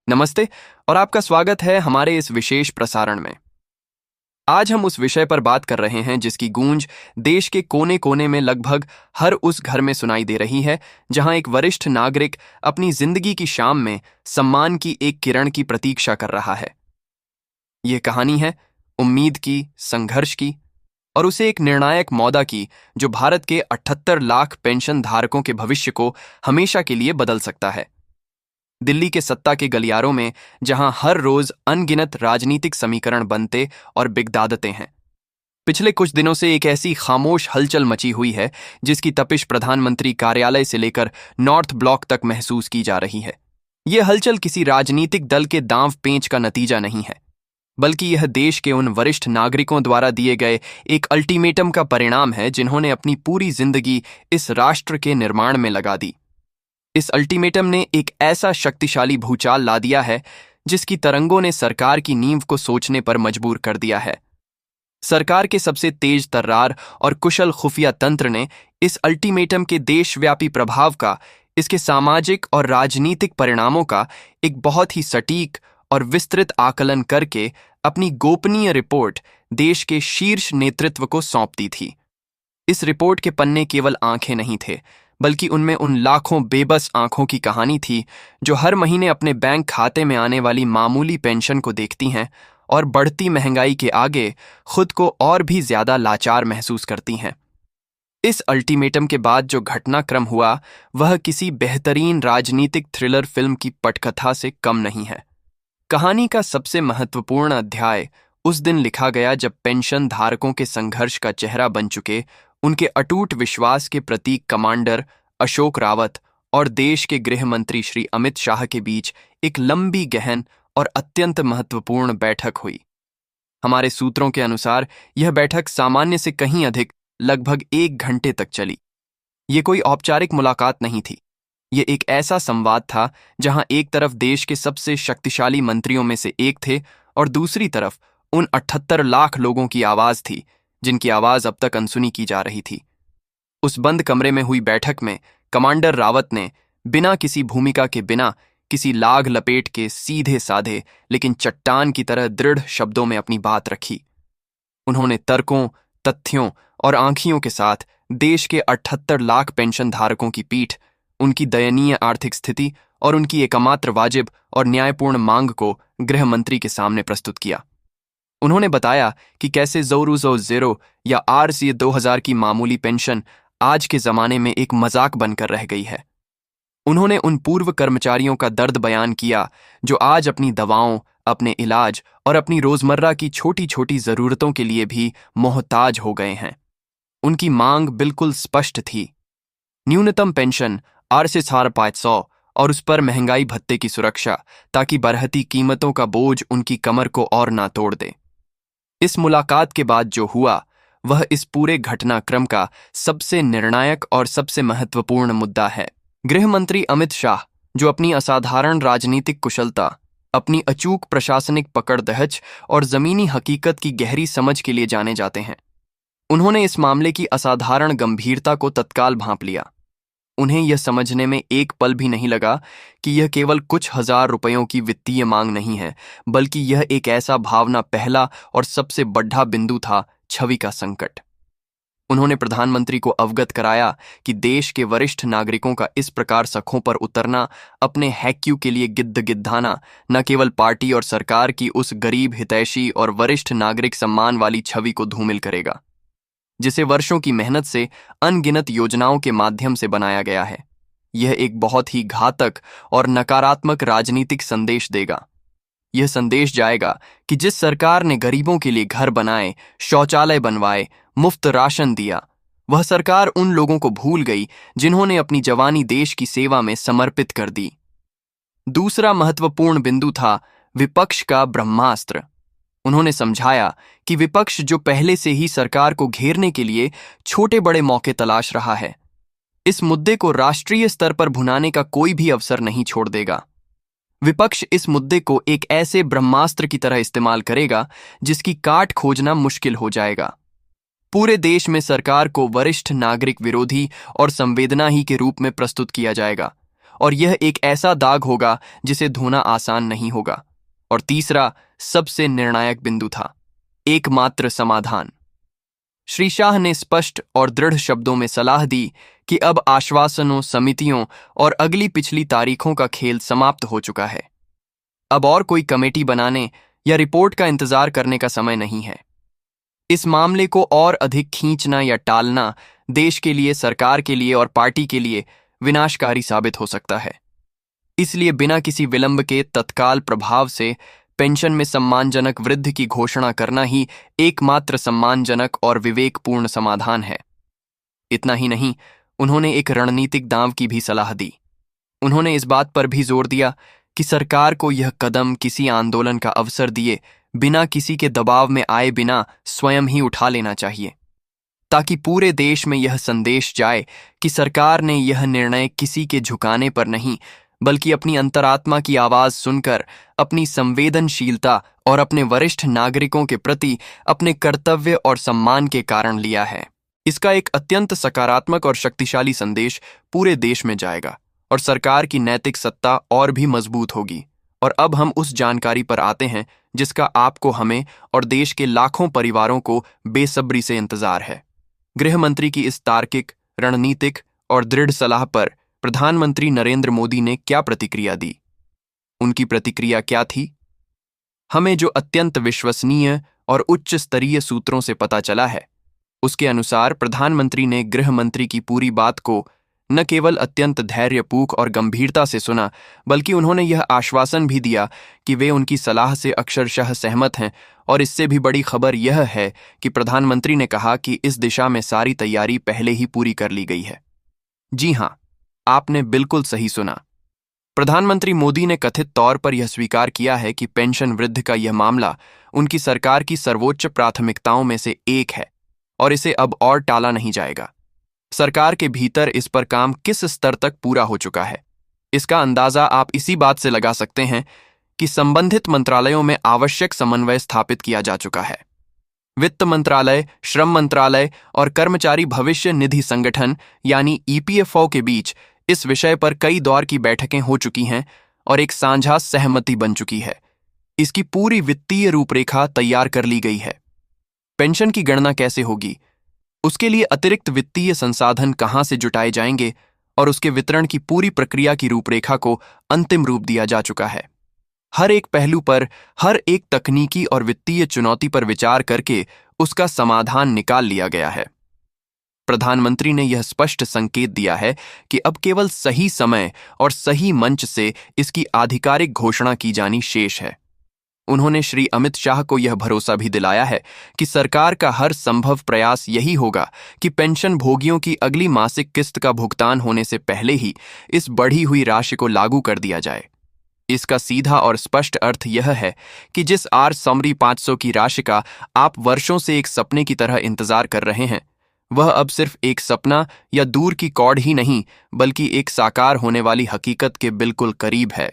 नमस्ते और आपका स्वागत है हमारे इस विशेष प्रसारण में। आज हम उस विषय पर बात कर रहे हैं जिसकी गूंज देश के कोने कोने में लगभग हर उस घर में सुनाई दे रही है जहां एक वरिष्ठ नागरिक अपनी जिंदगी की शाम में सम्मान की एक किरण की प्रतीक्षा कर रहा है। यह कहानी है उम्मीद की, संघर्ष की और उसे एक निर्णायक मौदा की जो भारत के 78 लाख पेंशन धारकों के भविष्य को हमेशा के लिए बदल सकता है। दिल्ली के सत्ता के गलियारों में जहां हर रोज अनगिनत राजनीतिक समीकरण बनते और बिगदादते हैं, पिछले कुछ दिनों से एक ऐसी खामोश हलचल मची हुई है जिसकी तपिश प्रधानमंत्री कार्यालय से लेकर नॉर्थ ब्लॉक तक महसूस की जा रही है। यह हलचल किसी राजनीतिक दल के दांव पेंच का नतीजा नहीं है, बल्कि यह देश के उन वरिष्ठ नागरिकों द्वारा दिए गए एक अल्टीमेटम का परिणाम है जिन्होंने अपनी पूरी जिंदगी इस राष्ट्र के निर्माण में लगा दी। इस अल्टीमेटम ने एक ऐसा शक्तिशाली भूचाल ला दिया है जिसकी तरंगों ने सरकार की नींव को सोचने पर मजबूर कर दिया है। सरकार के सबसे तेज तर्रार और कुशल खुफिया तंत्र ने इस अल्टीमेटम के देशव्यापी प्रभाव का, इसके सामाजिक और राजनीतिक परिणामों का एक बहुत ही सटीक और विस्तृत आकलन करके अपनी गोपनीय रिपोर्ट देश के शीर्ष नेतृत्व को सौंप दी थी। इस रिपोर्ट के पन्ने केवल आंखें नहीं थे, बल्कि उनमें उन लाखों बेबस आंखों की कहानी थी जो हर महीने अपने बैंक खाते में आने वाली मामूली पेंशन को देखती हैं और बढ़ती महंगाई के आगे खुद को और भी ज्यादा लाचार महसूस करती हैं। इस अल्टीमेटम के बाद जो घटनाक्रम हुआ वह किसी बेहतरीन राजनीतिक थ्रिलर फिल्म की पटकथा से कम नहीं है। कहानी का सबसे महत्वपूर्ण अध्याय उस दिन लिखा गया जब पेंशन धारकों के संघर्ष का चेहरा बन चुके उनके अटूट विश्वास के प्रतीक कमांडर अशोक रावत और देश के गृह मंत्री श्री अमित शाह के बीच एक लंबी, गहन और अत्यंत महत्वपूर्ण बैठक हुई। हमारे सूत्रों के अनुसार यह बैठक सामान्य से कहीं अधिक लगभग 1 घंटे तक चली। ये कोई औपचारिक मुलाकात नहीं थी। ये एक ऐसा संवाद था जहां एक तरफ देश के सबसे शक्तिशाली मंत्रियों में से एक थे और दूसरी तरफ उन 78 लाख लोगों की आवाज थी जिनकी आवाज अब तक अनसुनी की जा रही थी। उस बंद कमरे में हुई बैठक में कमांडर रावत ने बिना किसी भूमिका के, बिना किसी लाग लपेट के, सीधे साधे लेकिन चट्टान की तरह दृढ़ शब्दों में अपनी बात रखी। उन्होंने तर्कों, तथ्यों और आंखियों के साथ देश के 78 लाख पेंशन धारकों की पीठ, उनकी दयनीय आर्थिक स्थिति और उनकी एकमात्र वाजिब और न्यायपूर्ण मांग को गृह मंत्री के सामने प्रस्तुत किया। उन्होंने बताया कि कैसे ज़ोरूज़ो ज़ीरो या RC 2000 की मामूली पेंशन आज के जमाने में एक मजाक बनकर रह गई है। उन्होंने उन पूर्व कर्मचारियों का दर्द बयान किया जो आज अपनी दवाओं, अपने इलाज और अपनी रोजमर्रा की छोटी छोटी जरूरतों के लिए भी मोहताज हो गए हैं। उनकी मांग बिल्कुल स्पष्ट थी, न्यूनतम पेंशन RC 500 और उस पर महंगाई भत्ते की सुरक्षा, ताकि बढ़ती कीमतों का बोझ उनकी कमर को और ना तोड़ दे। इस मुलाकात के बाद जो हुआ वह इस पूरे घटनाक्रम का सबसे निर्णायक और सबसे महत्वपूर्ण मुद्दा है। गृह मंत्री अमित शाह, जो अपनी असाधारण राजनीतिक कुशलता, अपनी अचूक प्रशासनिक पकड़-दहज और जमीनी हकीकत की गहरी समझ के लिए जाने जाते हैं, उन्होंने इस मामले की असाधारण गंभीरता को तत्काल भांप लिया। उन्हें यह समझने में एक पल भी नहीं लगा कि यह केवल कुछ हजार रुपयों की वित्तीय मांग नहीं है, बल्कि यह एक ऐसा भावना पहला और सबसे बड़ा बिंदु था, छवि का संकट। उन्होंने प्रधानमंत्री को अवगत कराया कि देश के वरिष्ठ नागरिकों का इस प्रकार सखों पर उतरना, अपने हैक्यू के लिए गिद्धाना, न केवल पार्टी और सरकार की उस गरीब, हितैषी और वरिष्ठ नागरिक सम्मान वाली छवि को धूमिल करेगा जिसे वर्षों की मेहनत से, अनगिनत योजनाओं के माध्यम से बनाया गया है। यह एक बहुत ही घातक और नकारात्मक राजनीतिक संदेश देगा। यह संदेश जाएगा कि जिस सरकार ने गरीबों के लिए घर बनाए, शौचालय बनवाए, मुफ्त राशन दिया, वह सरकार उन लोगों को भूल गई जिन्होंने अपनी जवानी देश की सेवा में समर्पित कर दी। दूसरा महत्वपूर्ण बिंदु था विपक्ष का ब्रह्मास्त्र। उन्होंने समझाया कि विपक्ष, जो पहले से ही सरकार को घेरने के लिए छोटे बड़े मौके तलाश रहा है, इस मुद्दे को राष्ट्रीय स्तर पर भुनाने का कोई भी अवसर नहीं छोड़ देगा। विपक्ष इस मुद्दे को एक ऐसे ब्रह्मास्त्र की तरह इस्तेमाल करेगा जिसकी काट खोजना मुश्किल हो जाएगा। पूरे देश में सरकार को वरिष्ठ नागरिक विरोधी और संवेदनाहीन के रूप में प्रस्तुत किया जाएगा और यह एक ऐसा दाग होगा जिसे धोना आसान नहीं होगा। और तीसरा, सबसे निर्णायक बिंदु था, एकमात्र समाधान। श्री शाह ने स्पष्ट और दृढ़ शब्दों में सलाह दी कि अब आश्वासनों, समितियों और अगली पिछली तारीखों का खेल समाप्त हो चुका है। अब और कोई कमेटी बनाने या रिपोर्ट का इंतजार करने का समय नहीं है। इस मामले को और अधिक खींचना या टालना देश के लिए, सरकार के लिए और पार्टी के लिए विनाशकारी साबित हो सकता है। इसलिए बिना किसी विलंब के तत्काल प्रभाव से पेंशन में सम्मानजनक वृद्धि की घोषणा करना ही एकमात्र सम्मानजनक और विवेकपूर्ण समाधान है। इतना ही नहीं, उन्होंने एक रणनीतिक दांव की भी सलाह दी। उन्होंने इस बात पर भी जोर दिया कि सरकार को यह कदम किसी आंदोलन का अवसर दिए बिना किसी के दबाव में आए बिना स्वयं ही उठा लेना चाहिए, ताकि पूरे देश में यह संदेश जाए कि सरकार ने यह निर्णय किसी के झुकाने पर नहीं, बल्कि अपनी अंतरात्मा की आवाज सुनकर, अपनी संवेदनशीलता और अपने वरिष्ठ नागरिकों के प्रति अपने कर्तव्य और सम्मान के कारण लिया है। इसका एक अत्यंत सकारात्मक और शक्तिशाली संदेश पूरे देश में जाएगा और सरकार की नैतिक सत्ता और भी मजबूत होगी। और अब हम उस जानकारी पर आते हैं जिसका आपको, हमें और देश के लाखों परिवारों को बेसब्री से इंतजार है। गृह मंत्री की इस तार्किक, रणनीतिक और दृढ़ सलाह पर प्रधानमंत्री नरेंद्र मोदी ने क्या प्रतिक्रिया दी? उनकी प्रतिक्रिया क्या थी? हमें जो अत्यंत विश्वसनीय और उच्च स्तरीय सूत्रों से पता चला है, उसके अनुसार प्रधानमंत्री ने गृह मंत्री की पूरी बात को न केवल अत्यंत धैर्यपूर्वक और गंभीरता से सुना, बल्कि उन्होंने यह आश्वासन भी दिया कि वे उनकी सलाह से अक्षरशः सहमत हैं। और इससे भी बड़ी खबर यह है कि प्रधानमंत्री ने कहा कि इस दिशा में सारी तैयारी पहले ही पूरी कर ली गई है। जी हां, आपने बिल्कुल सही सुना। प्रधानमंत्री मोदी ने कथित तौर पर यह स्वीकार किया है कि पेंशन वृद्धि का यह मामला उनकी सरकार की सर्वोच्च प्राथमिकताओं में से एक है और इसे अब और टाला नहीं जाएगा। सरकार के भीतर इस पर काम किस स्तर तक पूरा हो चुका है, इसका अंदाजा आप इसी बात से लगा सकते हैं कि संबंधित मंत्रालयों में आवश्यक समन्वय स्थापित किया जा चुका है। वित्त मंत्रालय, श्रम मंत्रालय और कर्मचारी भविष्य निधि संगठन यानी ईपीएफओ के बीच इस विषय पर कई दौर की बैठकें हो चुकी हैं और एक साझा सहमति बन चुकी है। इसकी पूरी वित्तीय रूपरेखा तैयार कर ली गई है। पेंशन की गणना कैसे होगी, उसके लिए अतिरिक्त वित्तीय संसाधन कहां से जुटाए जाएंगे और उसके वितरण की पूरी प्रक्रिया की रूपरेखा को अंतिम रूप दिया जा चुका है। हर एक पहलू पर, हर एक तकनीकी और वित्तीय चुनौती पर विचार करके उसका समाधान निकाल लिया गया है। प्रधानमंत्री ने यह स्पष्ट संकेत दिया है कि अब केवल सही समय और सही मंच से इसकी आधिकारिक घोषणा की जानी शेष है। उन्होंने श्री अमित शाह को यह भरोसा भी दिलाया है कि सरकार का हर संभव प्रयास यही होगा कि पेंशन भोगियों की अगली मासिक किस्त का भुगतान होने से पहले ही इस बढ़ी हुई राशि को लागू कर दिया जाए। इसका सीधा और स्पष्ट अर्थ यह है कि जिस समरी 500 की राशि का आप वर्षों से एक सपने की तरह इंतजार कर रहे हैं, वह अब सिर्फ एक सपना या दूर की कौड़ ही नहीं, बल्कि एक साकार होने वाली हकीकत के बिल्कुल करीब है।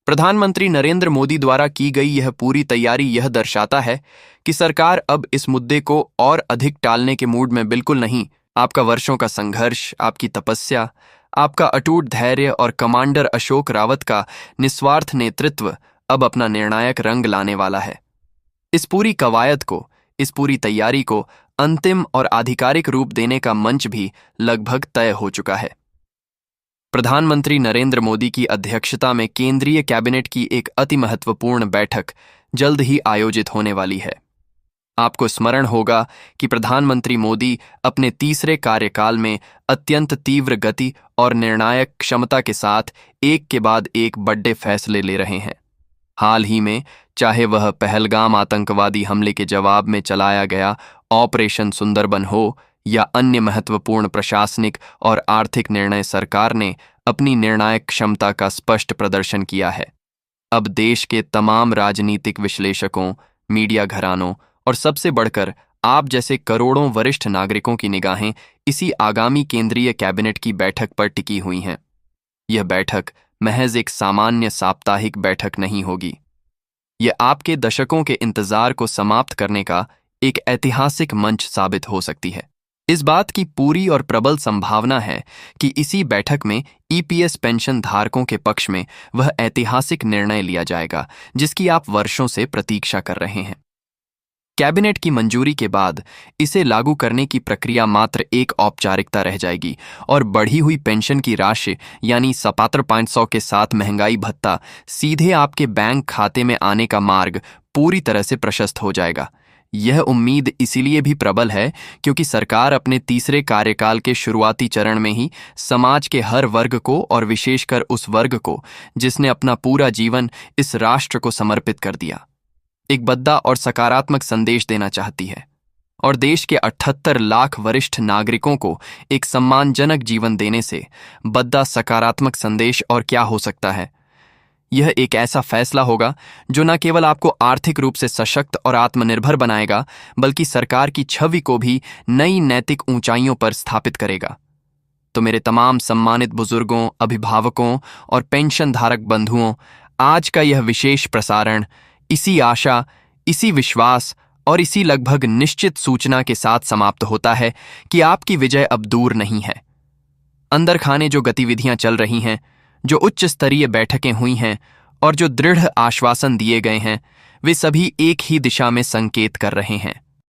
प्रधानमंत्री नरेंद्र मोदी द्वारा की गई यह पूरी तैयारी यह दर्शाता है कि सरकार अब इस मुद्दे को और अधिक टालने के मूड में बिल्कुल नहीं। आपका वर्षों का संघर्ष, आपकी तपस्या, आपका अटूट धैर्य और कमांडर अशोक रावत का निस्वार्थ नेतृत्व अब अपना निर्णायक रंग लाने वाला है। इस पूरी कवायद को, इस पूरी तैयारी को अंतिम और आधिकारिक रूप देने का मंच भी लगभग तय हो चुका है। प्रधानमंत्री नरेंद्र मोदी की अध्यक्षता में केंद्रीय कैबिनेट की एक अति महत्वपूर्ण बैठक जल्द ही आयोजित होने वाली है। आपको स्मरण होगा कि प्रधानमंत्री मोदी अपने तीसरे कार्यकाल में अत्यंत तीव्र गति और निर्णायक क्षमता के साथ एक के बाद एक बड़े फैसले ले रहे हैं। हाल ही में, चाहे वह पहलगाम आतंकवादी हमले के जवाब में चलाया गया ऑपरेशन सुंदरबन हो या अन्य महत्वपूर्ण प्रशासनिक और आर्थिक निर्णय, सरकार ने अपनी निर्णायक क्षमता का स्पष्ट प्रदर्शन किया है। अब देश के तमाम राजनीतिक विश्लेषकों, मीडिया घरानों और सबसे बढ़कर आप जैसे करोड़ों वरिष्ठ नागरिकों की निगाहें इसी आगामी केंद्रीय कैबिनेट की बैठक पर टिकी हुई हैं। यह बैठक महज एक सामान्य साप्ताहिक बैठक नहीं होगी। यह आपके दशकों के इंतजार को समाप्त करने का एक ऐतिहासिक मंच साबित हो सकती है। इस बात की पूरी और प्रबल संभावना है कि इसी बैठक में ईपीएस पेंशन धारकों के पक्ष में वह ऐतिहासिक निर्णय लिया जाएगा जिसकी आप वर्षों से प्रतीक्षा कर रहे हैं। कैबिनेट की मंजूरी के बाद इसे लागू करने की प्रक्रिया मात्र एक औपचारिकता रह जाएगी और बढ़ी हुई पेंशन की राशि यानी सपात्र 500 के साथ महंगाई भत्ता सीधे आपके बैंक खाते में आने का मार्ग पूरी तरह से प्रशस्त हो जाएगा। यह उम्मीद इसीलिए भी प्रबल है क्योंकि सरकार अपने तीसरे कार्यकाल के शुरुआती चरण में ही समाज के हर वर्ग को और विशेषकर उस वर्ग को जिसने अपना पूरा जीवन इस राष्ट्र को समर्पित कर दिया, एक बद्दा और सकारात्मक संदेश देना चाहती है और देश के 78 लाख वरिष्ठ नागरिकों को एक सम्मानजनक जीवन देने से बद्दा सकारात्मक संदेश और क्या हो सकता है। यह एक ऐसा फैसला होगा जो न केवल आपको आर्थिक रूप से सशक्त और आत्मनिर्भर बनाएगा बल्कि सरकार की छवि को भी नई नैतिक ऊंचाइयों पर स्थापित करेगा। तो मेरे तमाम सम्मानित बुजुर्गों, अभिभावकों और पेंशन धारक बंधुओं, आज का यह विशेष प्रसारण इसी आशा, इसी विश्वास और इसी लगभग निश्चित सूचना के साथ समाप्त होता है कि आपकी विजय अब दूर नहीं है। अंदर खाने जो गतिविधियां चल रही हैं, जो उच्च स्तरीय बैठकें हुई हैं और जो दृढ़ आश्वासन दिए गए हैं, वे सभी एक ही दिशा में संकेत कर रहे हैं।